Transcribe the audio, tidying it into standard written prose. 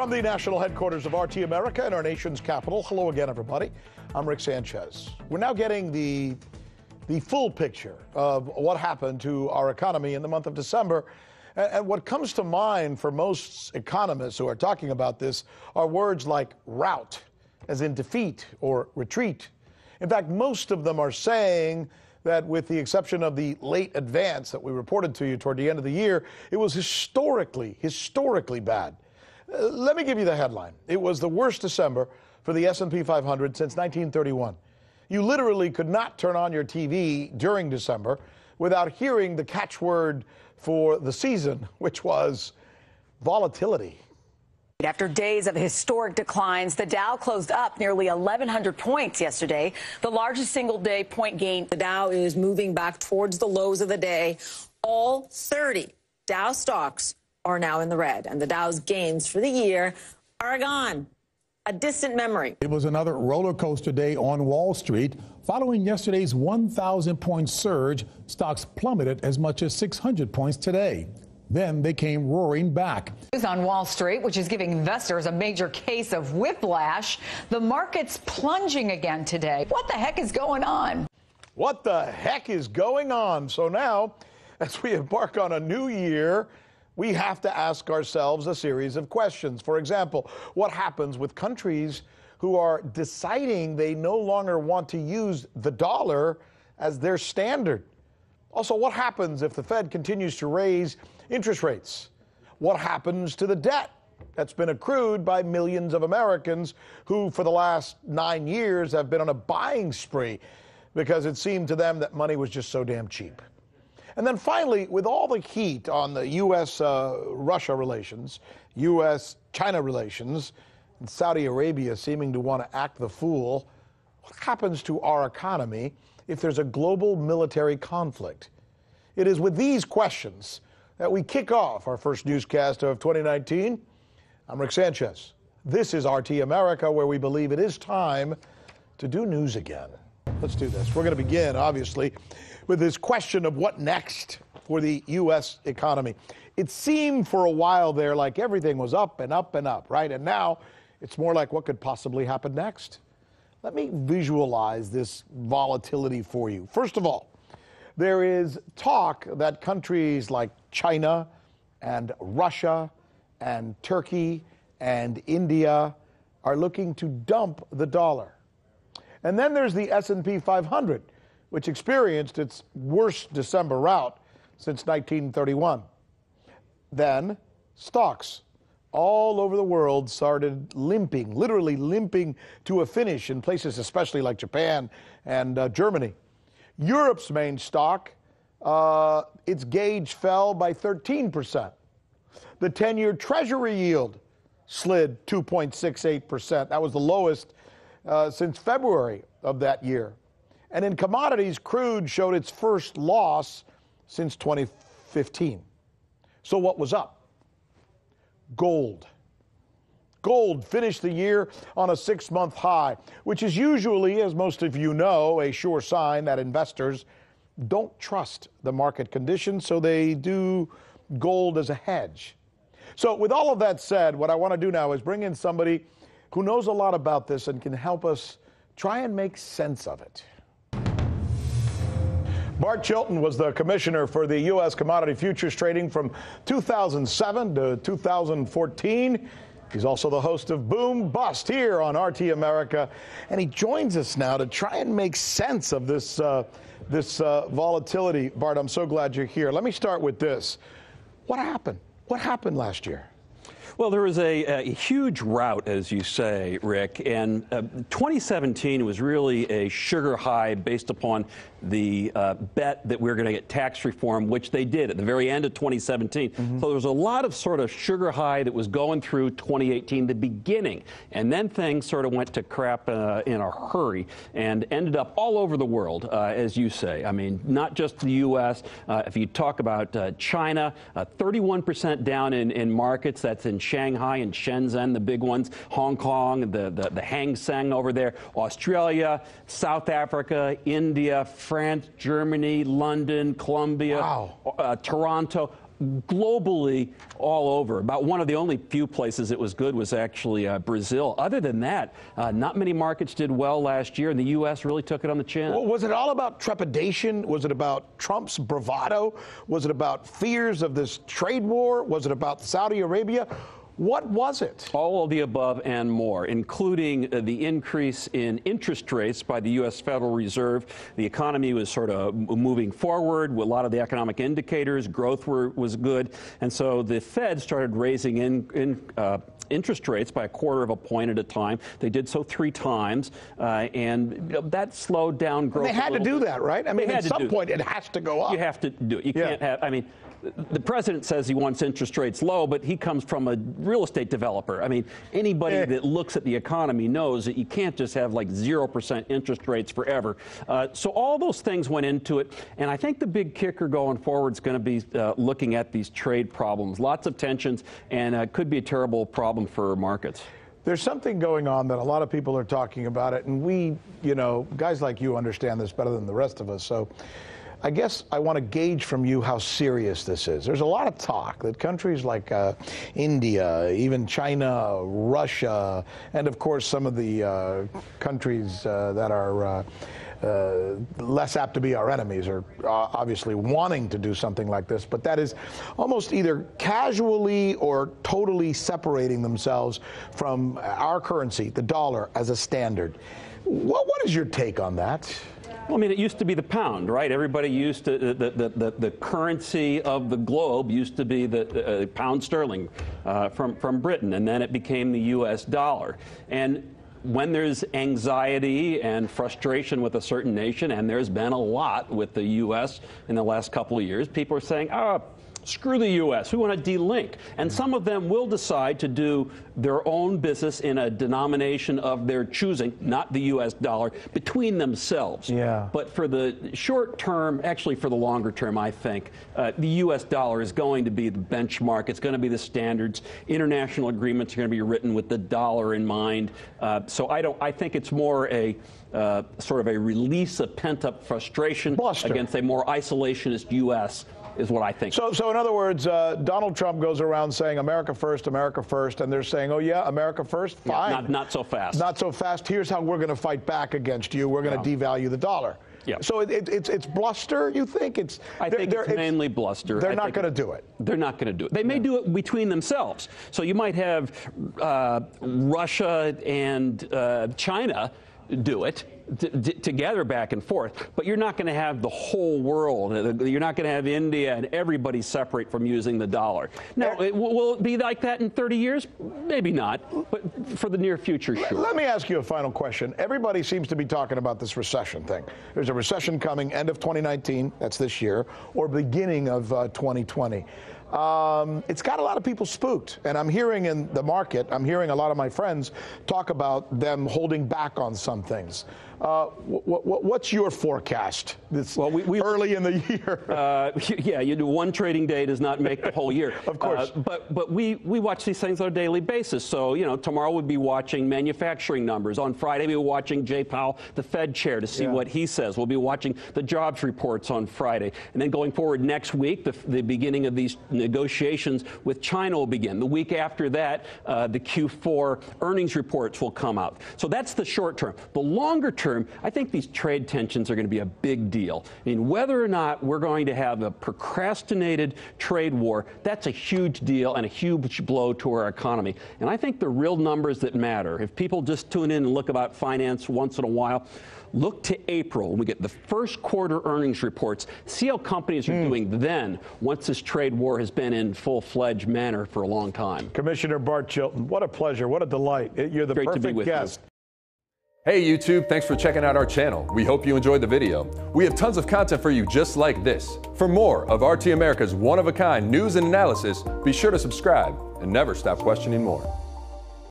From the national headquarters of RT America in our nation's capital, hello again, everybody. I'm Rick Sanchez. We're now getting the full picture of what happened to our economy in the month of December. And what comes to mind for most economists who are talking about this are words like rout, as in defeat or retreat. In fact, most of them are saying that with the exception of the late advance that we reported to you toward the end of the year, it was historically bad. Let me give you the headline. It was the worst December for the S&P 500 since 1931. You literally could not turn on your TV during December without hearing the catchword for the season, which was volatility. After days of historic declines, the Dow closed up nearly 1,100 points yesterday, the largest single-day point gain. The Dow is moving back towards the lows of the day. All 30 Dow stocks are now in the red, and the Dow's gains for the year are gone. A distant memory. It was another roller coaster day on Wall Street. Following yesterday's 1,000-point surge, stocks plummeted as much as 600 points today. Then they came roaring back. On Wall Street, which is giving investors a major case of whiplash, the market's plunging again today. What the heck is going on? What the heck is going on? So now, as we embark on a new year, we have to ask ourselves a series of questions. For example, what happens with countries who are deciding they no longer want to use the dollar as their standard? Also, what happens if the Fed continues to raise interest rates? What happens to the debt that's been accrued by millions of Americans who, for the last 9 years, have been on a buying spree because it seemed to them that money was just so damn cheap? And then finally, with all the heat on the U.S.-Russia relations, U.S.-China relations, and Saudi Arabia seeming to want to act the fool, what happens to our economy if there's a global military conflict? It is with these questions that we kick off our first newscast of 2019. I'm Rick Sanchez. This is RT America, where we believe it is time to do news again. Let's do this. We're going to begin, obviously, with this question of what next for the U.S. economy. It seemed for a while there like everything was up and up and up, right? And now it's more like what could possibly happen next. Let me visualize this volatility for you. First of all, there is talk that countries like China and Russia and Turkey and India are looking to dump the dollar. And then there's the S&P 500, which experienced its worst December rout since 1931. Then stocks all over the world started limping, literally limping to a finish in places especially like Japan and Germany. Europe's main stock, its gauge fell by 13%. The 10-year Treasury yield slid 2.68%. That was the lowest since February of that year. And in commodities, crude showed its first loss since 2015. So what was up? Gold. Gold finished the year on a 6-month high, which is usually, as most of you know, a sure sign that investors don't trust the market conditions, so they do gold as a hedge. So with all of that said, what I want to do now is bring in somebody who knows a lot about this and can help us try and make sense of it. Bart Chilton was the commissioner for the U.S. commodity futures trading from 2007 to 2014. He's also the host of Boom Bust here on RT America, and he joins us now to try and make sense of this volatility. Bart, I'm so glad you're here. Let me start with this. What happened? What happened last year? Well, there was a huge rout, as you say, Rick, and 2017 was really a sugar high based upon the bet that we were going to get tax reform, which they did at the very end of 2017. Mm-hmm. So there was a lot of sort of sugar high that was going through 2018, the beginning, and then things sort of went to crap in a hurry and ended up all over the world, as you say. I mean, not just the U.S. If you talk about China, 31% down in markets. That's in Shanghai and Shenzhen, the big ones, Hong Kong, the Hang Seng over there, Australia, South Africa, India, France, Germany, London, Colombia, wow. Toronto. globally all over. About one of the only few places it was good was actually Brazil. Other than that, not many markets did well last year, and the U.S. really took it on the chin. Well, was it all about trepidation? Was it about Trump's bravado? Was it about fears of this trade war? Was it about Saudi Arabia? What was it? All of the above and more, including the increase in interest rates by the U.S. Federal Reserve. The economy was sort of moving forward. A lot of the economic indicators, growth was good. And so the Fed started raising interest rates by 1/4 point at a time. They did so 3 times, and that slowed down growth. They had to do that, right? I mean, at some point, it has to go up. You have to do it. You can't have, I mean, the president says he wants interest rates low, but he comes from a real estate developer. I mean, anybody that looks at the economy knows that you can't just have like 0% interest rates forever. So all those things went into it, and I think the big kicker going forward is going to be looking at these trade problems. Lots of tensions, and could be a terrible problem for markets. There's something going on that a lot of people are talking about it, and we, you know, guys like you understand this better than the rest of us. So I guess I want to gauge from you how serious this is. There's a lot of talk that countries like India, even China, Russia, and of course some of the countries that are less apt to be our enemies are obviously wanting to do something like this, but that is almost either casually or totally separating themselves from our currency, the dollar, as a standard. What is your take on that? Well, I mean, it used to be the pound, right? Everybody used to, the currency of the globe used to be the pound sterling from Britain, and then it became the U.S. dollar. And when there's anxiety and frustration with a certain nation, and there's been a lot with the U.S. in the last couple of years, people are saying, screw the U.S., we want to delink. And some of them will decide to do their own business in a denomination of their choosing, not the U.S. dollar, between themselves. Yeah. But for the short term, actually for the longer term, I think, the U.S. dollar is going to be the benchmark. It's going to be the standards. International agreements are going to be written with the dollar in mind. So I think it's more a sort of a release of pent-up frustration against a more isolationist U.S., is what I think. So in other words, Donald Trump goes around saying America first, and they're saying, oh yeah, America first, fine. Yeah, not so fast. Not so fast. Here's how we're going to fight back against you. We're going to devalue the dollar. Yeah. So it's bluster, you think? I think it's mainly bluster. They're not going to do it. They're not going to do it. They may do it between themselves. So you might have Russia and China do it together back and forth, but you're not going to have the whole world. You're not going to have India and everybody separate from using the dollar. Now, will it be like that in 30 years? Maybe not, but for the near future, sure. Let me ask you a final question. Everybody seems to be talking about this recession thing. There's a recession coming end of 2019, that's this year, or beginning of 2020. It's got a lot of people spooked, and I'm hearing in the market, I'm hearing a lot of my friends talk about them holding back on some things. What's your forecast this early in the year? Yeah, you do one trading day does not make the whole year. Of course. But we watch these things on a daily basis. So, you know, tomorrow we'll be watching manufacturing numbers. On Friday we'll be watching Jay Powell, the Fed chair, to see what he says. We'll be watching the jobs reports on Friday. And then going forward next week, the beginning of these negotiations with China will begin. The week after that, the Q4 earnings reports will come out. So that's the short term. The longer term, I think these trade tensions are going to be a big deal. I mean, whether or not we're going to have a procrastinated trade war, that's a huge deal and a huge blow to our economy. And I think the real numbers that matter, if people just tune in and look about finance once in a while, look to April when we get the first quarter earnings reports. See how companies are doing then, once this trade war has been in full-fledged manner for a long time. Commissioner Bart Chilton, what a pleasure, what a delight. You're the perfect guest. Hey YouTube, thanks for checking out our channel. We hope you enjoyed the video. We have tons of content for you just like this. For more of RT America's one-of-a-kind news and analysis, be sure to subscribe and never stop questioning more.